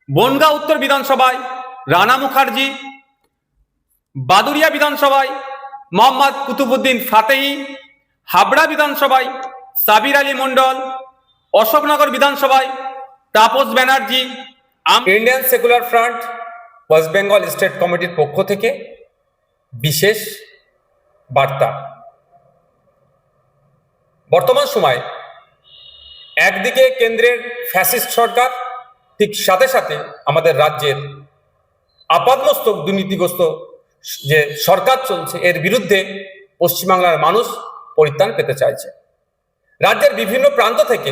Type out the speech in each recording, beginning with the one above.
বনগাঁ উত্তর বিধানসভায় রানা মুখার্জি, বাদুরিয়া বিধানসভায় মোহাম্মদ কুতুবুদ্দিন ফাতেহি, হাবড়া বিধানসভায় সাবির আলী মন্ডল, অশোকনগর বিধানসভায় Tapas Banerjee. Indian secular front West Bengal state কমিটির পক্ষ থেকে বিশেষ বার্তা। বর্তমান সময়ে একদিকে কেন্দ্রের ফ্যাসিস্ট সরকার, ঠিক সাথে সাথে আমাদের রাজ্যের আপাদমস্তক দুর্নীতিগ্রস্ত যে সরকার চলছে, এর বিরুদ্ধে পশ্চিমবাংলার মানুষ পরিত্রাণ পেতে চাইছে। রাজ্যের বিভিন্ন প্রান্ত থেকে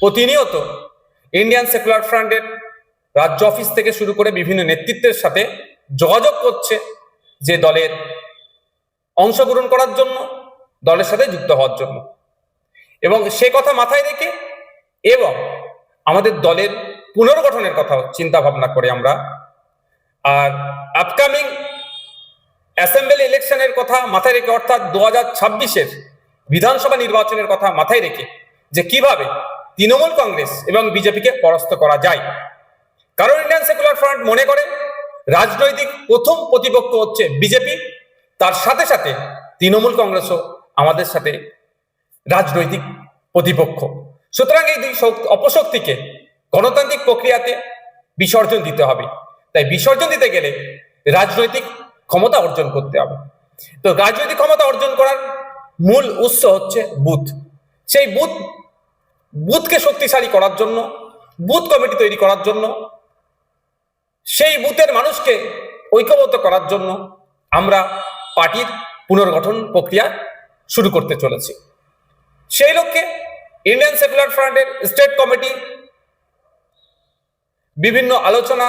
প্রতিনিয়ত ইন্ডিয়ান সেকুলার ফ্রন্টের রাজ্য অফিস থেকে শুরু করে বিভিন্ন নেতৃত্বের সাথে যোগাযোগ করছে যে দলের অংশগ্রহণ করার জন্য, দলের সাথে যুক্ত হওয়ার জন্য, এবং সে কথা মাথায় রেখে এবং আমাদের দলের পুনর্গঠনের কথা চিন্তা ভাবনা করে আমরা আর আপকামিং অ্যাসেম্বলি ইলেকশনের কথা মাথায় রেখে, অর্থাৎ 2026-এর বিধানসভা নির্বাচনের কথা মাথায় রেখে যে কিভাবে তৃণমূল কংগ্রেস এবং বিজেপিকে পরাস্ত করা যায়। কারণ ইন্ডিয়ান সেকুলার ফ্রন্ট মনে করে রাজনৈতিক প্রথম প্রতিপক্ষ হচ্ছে বিজেপি, তার সাথে সাথে তৃণমূল কংগ্রেসও আমাদের সাথে রাজনৈতিক প্রতিপক্ষ। সুতরাং এই দুই অপশক্তিকে গণতান্ত্রিক প্রক্রিয়াতে বিসর্জন দিতে হবে। তাই বিসর্জন দিতে গেলে রাজনৈতিক ক্ষমতা অর্জন করতে হবে। তো রাজনৈতিক ক্ষমতা অর্জন করার মূল উৎস হচ্ছে বুথ। সেই বুথকে শক্তিশালী করার জন্য, বুথ কমিটি তৈরি করার জন্য, সেই বুথের মানুষকে ঐক্যবদ্ধ করার জন্য আমরা পার্টির পুনর্গঠন প্রক্রিয়া শুরু করতে চলেছি। সেই লক্ষ্যে ইন্ডিয়ান সেকুলার ফ্রন্টের স্টেট কমিটি বিভিন্ন আলোচনা,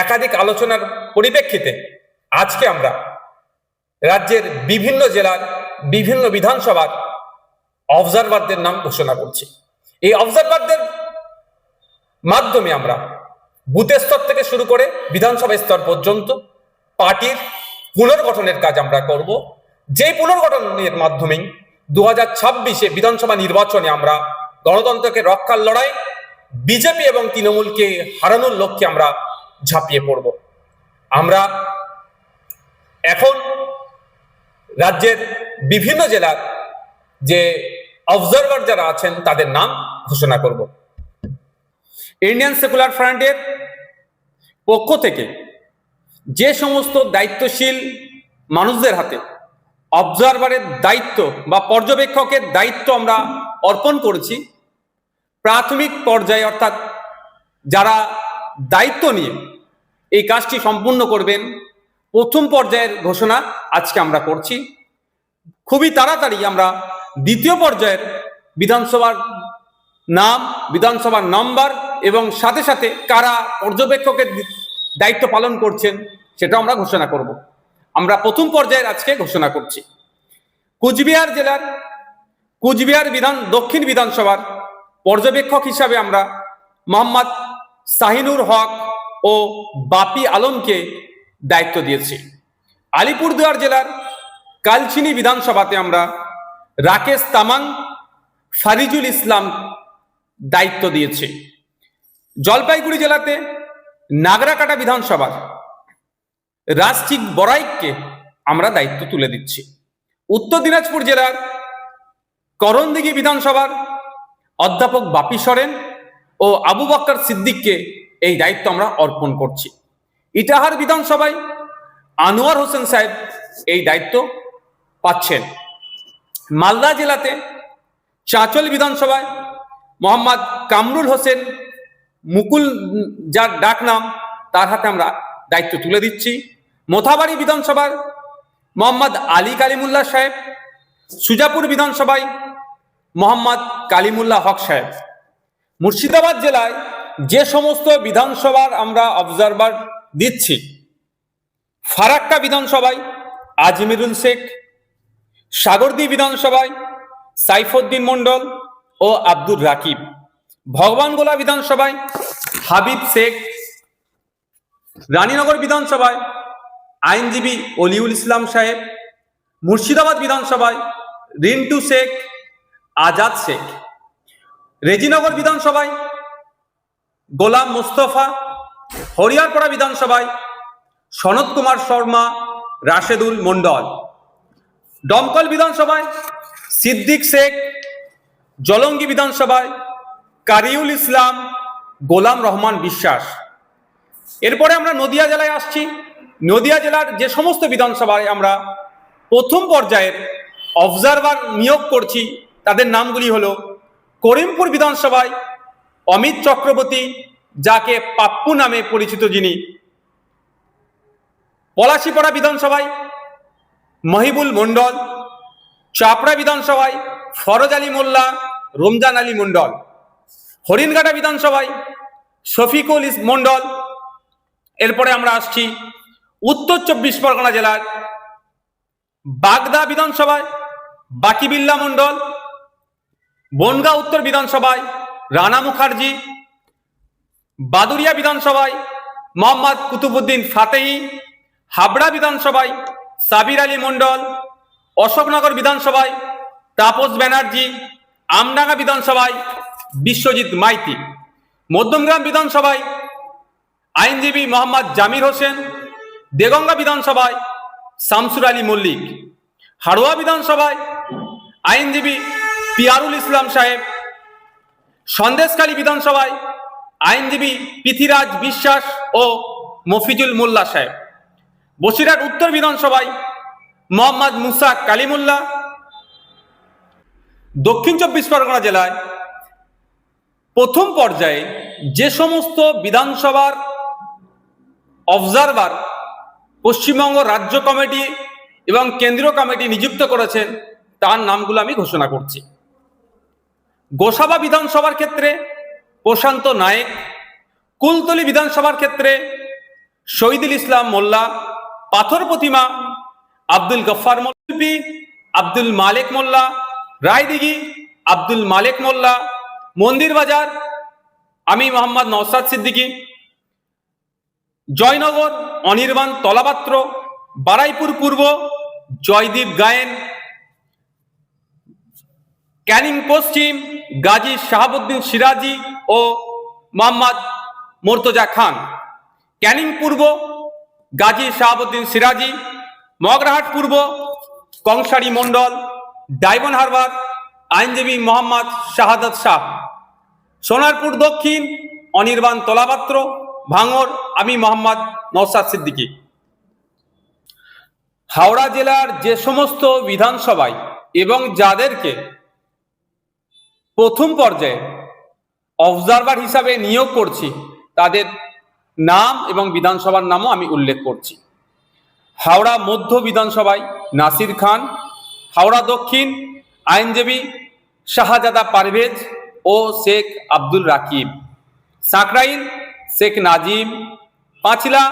একাধিক আলোচনার পরিপ্রেক্ষিতে আজকে আমরা রাজ্যের বিভিন্ন জেলার বিভিন্ন বিধানসভার অবজারভারদের নাম ঘোষণা করছি। এই অবজারভারদের মাধ্যমে আমরা বুথ স্তর থেকে শুরু করে বিধানসভা স্তর পর্যন্ত পার্টির পুনর্গঠনের কাজ আমরা করব। যে পুনর্গঠনের মাধ্যমেই 2026-এ বিধানসভা নির্বাচনে আমরা গণতন্ত্রকে রক্ষার লড়াই, বিজেপি এবং তৃণমূলকে হারানোর লক্ষ্যে আমরা ঝাঁপিয়ে পড়ব। আমরা এখন রাজ্যের বিভিন্ন জেলার যে অবজারভার যারা আছেন তাদের নাম ঘোষণা করব। ইন্ডিয়ান সেকুলার ফ্রন্টের পক্ষ থেকে যে সমস্ত দায়িত্বশীল মানুষদের হাতে অবজারভারের দায়িত্ব বা পর্যবেক্ষকের দায়িত্ব আমরা অর্পণ করেছি, প্রাথমিক পর্যায়ে অর্থাৎ যারা দায়িত্ব নিয়ে এই কাজটি সম্পূর্ণ করবেন, প্রথম পর্যায়ের ঘোষণা আজকে আমরা করছি। খুবই তাড়াতাড়ি আমরা দ্বিতীয় পর্যায়ের বিধানসভার নাম, বিধানসভার নম্বর এবং সাথে সাথে কারা পর্যবেক্ষকের দায়িত্ব পালন করছেন সেটা আমরা ঘোষণা করব। আমরা প্রথম পর্যায়ের আজকে ঘোষণা করছি। কুচবিহার জেলার কুচবিহার দক্ষিণ বিধানসভার পর্যবেক্ষক হিসাবে আমরা মোহাম্মদ শাহিনুর হক ও বাপি আলমকে দায়িত্ব দিয়েছি। আলিপুরদুয়ার জেলার কালচিনি বিধানসভাতে আমরা রাকেশ তামাং, ফারিজুল ইসলাম দায়িত্ব দিয়েছি। জলপাইগুড়ি জেলাতে নাগরাকাটা বিধানসভার রাজচিক বড়াইককে আমরা দায়িত্ব তুলে দিচ্ছি। উত্তর দিনাজপুর জেলার করণদিঘি বিধানসভার অধ্যাপক বাপি সরেন ও আবু বক্কর সিদ্দিককে এই দায়িত্ব আমরা অর্পণ করছি। ইটাহার বিধানসভায় আনোয়ার হোসেন সাহেব এই দায়িত্ব পাচ্ছেন। মালদা জেলাতে চাঁচল বিধানসভায় মোহাম্মদ কামরুল হোসেন মুকুল, যার ডাক নাম, তার হাতে আমরা দায়িত্ব তুলে দিচ্ছি। মোথাবাড়ি বিধানসভার মোহাম্মদ আলী কালিমুল্লাহ সাহেব, সুজাপুর বিধানসভায় মোহাম্মদ কালিমুল্লাহ হক সাহেব। মুর্শিদাবাদ জেলায় যে সমস্ত বিধানসভার আমরা অবজারভার দিচ্ছি, ফারাক্কা বিধানসভায় আজমিরুল শেখ, সাগরদী বিধানসভায় সাইফুদ্দিন মন্ডল ও আব্দুর রাকিব, ভগবানগোলা বিধানসভায় হাবিব শেখ, রানীনগর বিধানসভায় আইনজীবী অলিউল ইসলাম সাহেব, মুর্শিদাবাদ বিধানসভায় রিন্টু শেখ, আজাদ শেখ, রেজিনগর বিধানসভায় গোলাম মোস্তফা, হরিয়ারপাড়া বিধানসভায় সনৎ কুমার শর্মা, রাশেদুল মন্ডল। দমকল বিধানসভায় সিদ্দিক শেখ, জলঙ্গি বিধানসভায় কারিউল ইসলাম, গোলাম রহমান বিশ্বাস। এরপরে আমরা নদিয়া জেলায় আসছি। নদিয়া জেলার যে সমস্ত বিধানসভায় আমরা প্রথম পর্যায়ের অবজারভার নিয়োগ করছি তাদের নামগুলি হলো: করিমপুর বিধানসভায় অমিত চক্রবর্তী, যাকে পাপ্পু নামে পরিচিত যিনি; পলাশীপাড়া বিধানসভায় মহিবুল মন্ডল; চাপড়া বিধানসভায় ফরজ আলী মোল্লা, রমজান আলী মন্ডল; হরিণঘাটা বিধানসভায় শফিকুল মন্ডল। এরপরে আমরা আসছি উত্তর 24 পরগনা জেলার বাগদা বিধানসভায় বাকিবিল্লা মন্ডল; বনগাঁ উত্তর বিধানসভায় রানা মুখার্জি; বাদুরিয়া বিধানসভায় মোহাম্মদ কুতুবুদ্দিন ফাতেহি; হাবড়া বিধানসভায় সাবির আলী মন্ডল; অশোকনগর বিধানসভায় তাপস ব্যানার্জি; আমডাঙ্গা বিধানসভায় বিশ্বজিৎ মাইতি; মধ্যমগ্রাম বিধানসভায় আইনজীবী মোহাম্মদ জামির হোসেন; দেগঙ্গা বিধানসভায় শামসুর আলী মল্লিক; হাড়োয়া বিধানসভায় আইনজীবী পিয়ারুল ইসলাম সাহেব; সন্দেশখালী বিধানসভায় আইনজীবী পৃথিরাজ বিশ্বাস ও মফিজুল মোল্লা সাহেব; বসিরহাট উত্তর বিধানসভায় মোহাম্মদ মুসা কালিমুল্লাহ। দক্ষিণ 24 পরগনা জেলায় প্রথম পর্যায়ে যে সমস্ত বিধানসভার অবজারভার পশ্চিমবঙ্গ রাজ্য কমিটি এবং কেন্দ্রীয় কমিটি নিযুক্ত করেছেন তার নামগুলো আমি ঘোষণা করছি। গোসাবা বিধানসভার ক্ষেত্রে প্রশান্ত নায়েক; কুলতলি বিধানসভার ক্ষেত্রে শহীদুল ইসলাম মোল্লা; পাথর প্রতিমা আব্দুল গফফার মোল্লা; আব্দুল মালেক মোল্লা; রায়দিঘি আব্দুল মালেক মোল্লা; মন্দির বাজার আমি মোহাম্মদ নওসাদ সিদ্দিকী; জয়নগর অনির্বাণ তলাপাত্র; বারাইপুর পূর্ব জয়দীপ গায়েন; ক্যানিং পশ্চিম গাজী শাহাবুদ্দিন সিরাজি ও মোহাম্মদ মোর্তজা খান; ক্যানিং পূর্ব গাজী শাহাবুদ্দিন সিরাজি; মগরাহাট পূর্ব কংসারী মন্ডল; ডায়মন্ড হারবার আইনজীবী মোহাম্মদ শাহাদাত শাহ; সোনারপুর দক্ষিণ অনির্বাণ তলাপাত্র; ভাঙড় আমি মোহাম্মদ নওসাদ সিদ্দিকী। হাওড়া জেলার যে সমস্ত বিধানসভায় এবং যাদেরকে প্রথম পর্যায়ে অবজারভার হিসাবে নিয়োগ করছি তাদের নাম এবং বিধানসভার নামও আমি উল্লেখ করছি। হাওড়া মধ্য বিধানসভায় নাসির খান; হাওড়া দক্ষিণ আইনজীবী শাহজাদা পারভেজ ও শেখ আব্দুল রাকিব; সাঁকরাইল শেখ নাজিম; পাঁচলা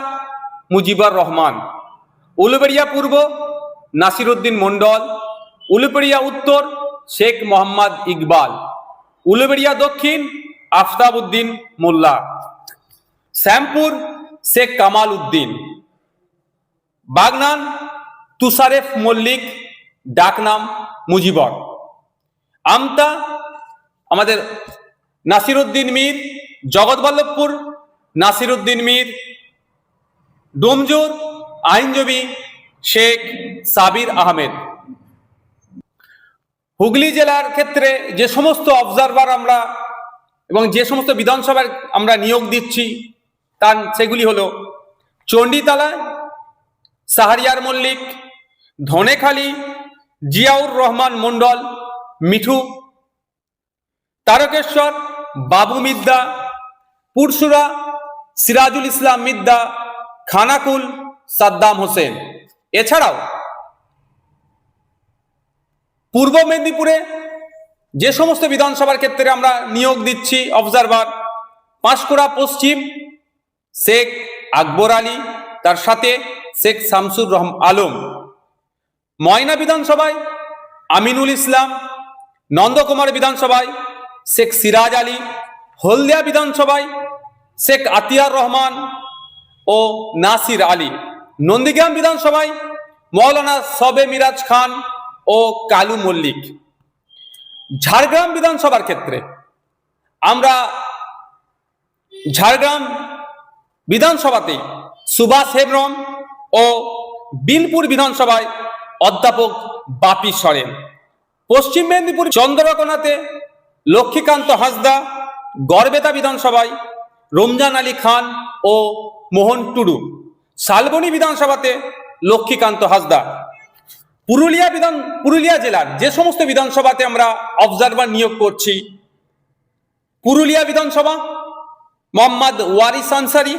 মুজিবুর রহমান; উলুবেড়িয়া পূর্ব নাসিরউদ্দিন মন্ডল; উলুবেড়িয়া উত্তর শেখ মোহাম্মদ ইকবাল; উলুবেড়িয়া দক্ষিণ আফতাব উদ্দিন মোল্লা; শ্যামপুর শেখ কামাল উদ্দিন; বাগনান তুষারেফ মল্লিক ডাকনাম মুজিবর; আমতা আমাদের নাসিরউদ্দিন মীর; জগৎবল্লভপুর নাসিরউদ্দিন মীর; ডোমজুর আইনজীবী শেখ সাবির আহমেদ। হুগলি জেলার ক্ষেত্রে যে সমস্ত অবজারভার আমরা এবং যে সমস্ত বিধানসভায় আমরা নিয়োগ দিচ্ছি তার সেগুলি হলো: চণ্ডীতলায় শাহরিয়ার মল্লিক; ধনেখালি জিয়াউর রহমান মন্ডল মিঠু; তারকেশ্বর বাবু মিদ্দা; পুরসুরা সিরাজুল ইসলাম মিদ্দা; খানাকুল সাদ্দাম হোসেন। এছাড়াও পূর্ব মেদিনীপুরে যে সমস্ত বিধানসভার ক্ষেত্রে আমরা নিয়োগ দিচ্ছি অবজারভার: পাঁশকুড়া পশ্চিম শেখ আকবর আলী, তার সাথে শেখ শামসুর আলম; ময়না বিধানসভায় আমিনুল ইসলাম; নন্দকুমার বিধানসভায় শেখ সিরাজ আলী; হলদিয়া বিধানসভায় শেখ আতিয়ার রহমান ও নাসির আলী; নন্দীগ্রাম বিধানসভায় মৌলানা সবে মিরাজ খান ও কালু মল্লিক। ঝাড়গ্রাম বিধানসভার ক্ষেত্রে আমরা ঝাড়গ্রাম বিধানসভাতে সুভাষ হেমব্রম ও বিনপুর বিধানসভায় অধ্যাপক বাপি সরেন। পশ্চিম মেদিনীপুর চন্দ্রকোনাতে লক্ষ্মীকান্ত হাঁসদা, গড়বেতা বিধানসভায় রমজান আলী খান ও মোহন টুডু। শালবনী বিধানসভাতে লক্ষ্মীকান্ত হাঁসদা। পুরুলিয়া জেলার যে সমস্ত বিধানসভাতে আমরা অবজারভার নিয়োগ করছি, পুরুলিয়া বিধানসভা মোহাম্মদ ওয়ারিস আনসারি,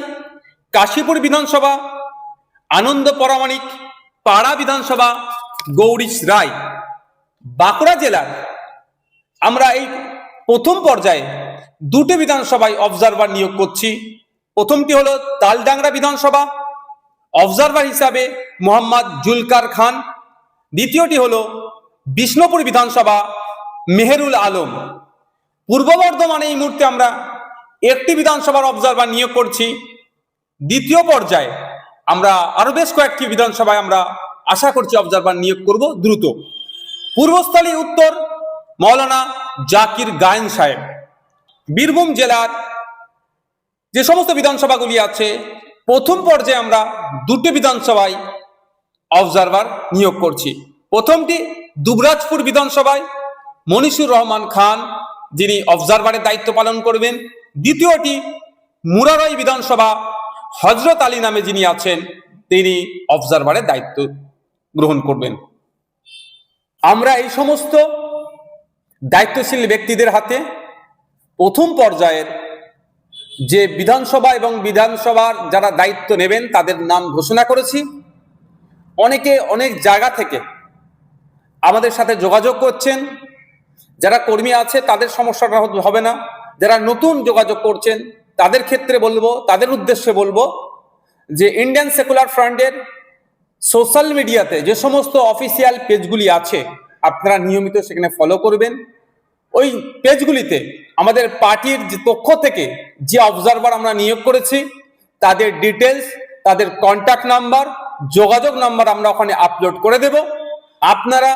কাশীপুর বিধানসভা আনন্দ পরামানিক, পাড়া বিধানসভা গৌরীশ রায়। বাঁকুড়া জেলার আমরা এই প্রথম পর্যায়ে দুটি বিধানসভায় অবজারভার নিয়োগ করছি। প্রথমটি হলো তালডাংরা বিধানসভা, অবজারভার হিসাবে মোহাম্মদ জুলকার খান। দ্বিতীয়টি হলো বিষ্ণুপুর বিধানসভা মেহেরুল আলম। পূর্ব বর্ধমানে এই মুহূর্তে আমরা একটি বিধানসভার অবজারভার নিয়োগ করছি। দ্বিতীয় পর্যায়ে আমরা আরো বেশ কয়েকটি বিধানসভায় আমরা আশা করছি অবজারভার নিয়োগ করব দ্রুত। পূর্বস্থলী উত্তর মৌলানা জাকির গায়েন সাহেব। বীরভূম জেলার যে সমস্ত বিধানসভাগুলি আছে, প্রথম পর্যায়ে আমরা দুটি বিধানসভায় অবজারভার নিয়োগ করছি। প্রথমটি দুবরাজপুর বিধানসভায় মনিসুর রহমান খান, যিনি অবজারভারের দায়িত্ব পালন করবেন। দ্বিতীয়টি মুরারই বিধানসভা হজরত আলী নামে যিনি আছেন, তিনি অবজারভারের দায়িত্ব গ্রহণ করবেন। আমরা এই সমস্ত দায়িত্বশীল ব্যক্তিদের হাতে প্রথম পর্যায়ের যে বিধানসভা এবং বিধানসভার যারা দায়িত্ব নেবেন তাদের নাম ঘোষণা করেছি। অনেকে অনেক জায়গা থেকে আমাদের সাথে যোগাযোগ করছেন। যারা কর্মী আছে তাদের সমস্যাটা হবে না, যারা নতুন যোগাযোগ করছেন তাদের ক্ষেত্রে বলবো, তাদের উদ্দেশ্যে বলবো যে ইন্ডিয়ান সেকুলার ফ্রন্টের সোশ্যাল মিডিয়াতে যে সমস্ত অফিসিয়াল পেজগুলি আছে আপনারা নিয়মিত সেখানে ফলো করবেন। ওই পেজগুলিতে আমাদের পার্টির যে পক্ষ থেকে যে অবজারভার আমরা নিয়োগ করেছি তাদের ডিটেলস, তাদের কন্ট্যাক্ট নাম্বার, যোগাযোগ নাম্বার আমরা ওখানে আপলোড করে দেব। আপনারা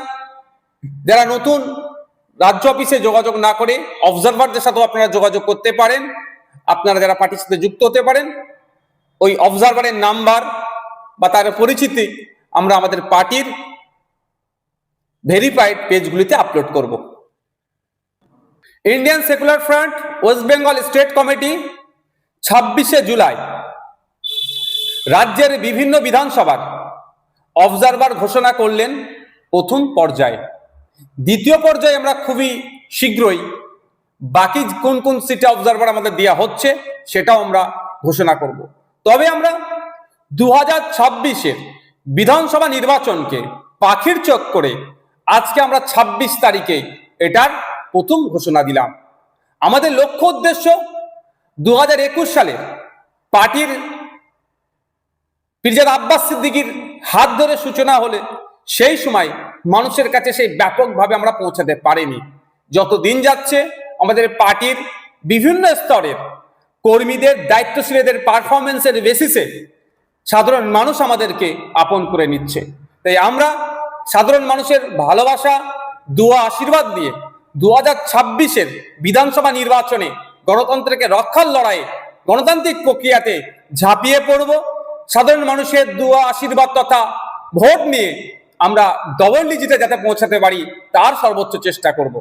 যারা নতুন রাজ্য অফিসে যোগাযোগ না করে অবজারভারদের সাথেও আপনারা যোগাযোগ করতে পারেন। আপনারা যারা পার্টির সাথে যুক্ত হতে পারেন, ওই অবজারভারের নাম্বার বা তার পরিচিতি আমরা আমাদের পার্টির ভেরিফাইড পেজগুলিতে আপলোড করব। Indian secular front West Bengal state committee 26শে জুলাই রাজ্যের বিভিন্ন বিধানসভার অবজারভার ঘোষণা করলেন প্রথম পর্যায়ে। দ্বিতীয় পর্যায়ে আমরা খুবই শীঘ্রই বাকি কোন কোন সিটে অবজারভার আমাদের দেওয়া হচ্ছে সেটাও আমরা ঘোষণা করব। তবে আমরা 2026-এর বিধানসভা নির্বাচনকে পাখির চোখ করে আজকে আমরা 26 তারিখে এটার প্রথম ঘোষণা দিলাম। আমাদের লক্ষ্য উদ্দেশ্য 2021 সালে পার্টির পীরজাদা আব্বাস সিদ্দিকীর হাত ধরে সূচনা হলে সেই সময় মানুষের কাছে সেই ব্যাপকভাবে আমরা পৌঁছাতে পারিনি। যত দিন যাচ্ছে আমাদের পার্টির বিভিন্ন স্তরের কর্মীদের, দায়িত্বশীলদের পারফরমেন্সের বেসিসে সাধারণ মানুষ আমাদেরকে আপন করে নিচ্ছে। তাই আমরা সাধারণ মানুষের ভালোবাসা, দোয়া, আশীর্বাদ দিয়ে 2026-এর বিধানসভা নির্বাচনে গণতন্ত্রকে রক্ষার লড়াইয়ে, গণতান্ত্রিক প্রক্রিয়াতে ঝাঁপিয়ে পড়ব। সাধারণ মানুষের দোয়া, আশীর্বাদ তথা ভোট নিয়ে আমরা ডবল ডিজিটে যাতে পৌঁছাতে পারি তার সর্বোচ্চ চেষ্টা করব।